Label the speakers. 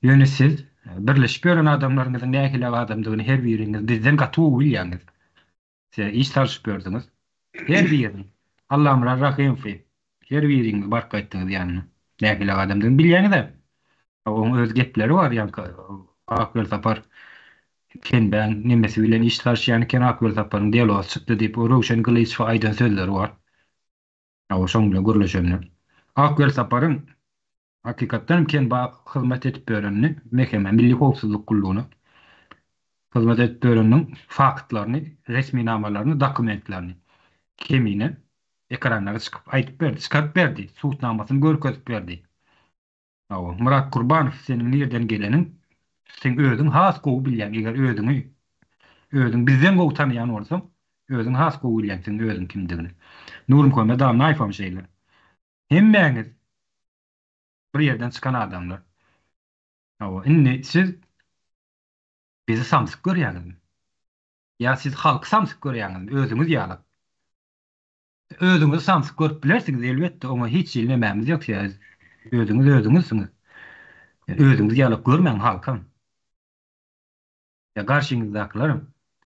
Speaker 1: Ýöne siz birleşip gören adamlaryňyzyň nähili adamdygyny her biriňiz bizden gaty bilýäňiz. Siz iş tarşyp gördüňiz. Her biri. Allah'ım rahim fi. Her biriňiz bark etdiňiz ýanyna. Nähili adamdygyny bilýäňiz-de. Oň öz gepleri bar ýa-ni akıl tapar. Ken ben nemesi bilen iş tarşýan ken akıl taparyň dialog çykdy diýip o Rowşan Gleýçe aýdan sözleri bar. O şoň bilen gürleşenler. Akıl taparyň hakykatdan ken hyzmat edip berenini meheme Milli Howpsuzlyk Gullugyna hyzmat edip bereniniň faktlaryny, resmi namalaryny, dokumentlaryny kemine ekranlara çykyp aýdyp berdi, çykaryp berdi, suwtnamasyny görkezip berdi. Murat Gurbanow seniň nerden gelenin sen özüň has gowy bilýän, eger özüň bizden gowy tanýan bolsaň, özüň has gowy bilýän sen özüň kimdigini. Nurum köme da naýfam şeýler. Hemmeňiz bir yerden çykan adamlar. Inni siz bizi samsyk görýäňizmi? Ya siz halky samsyk görýäňizmi? Özüňiz ýaly. Özüňizi samsyk görüp bilersiňiz elbetde, ama hiç bilmemämiz ýok ýa. Özüňiz. Özüňiz ýaly görmeň halkym. Ya garşyňyzdakylarym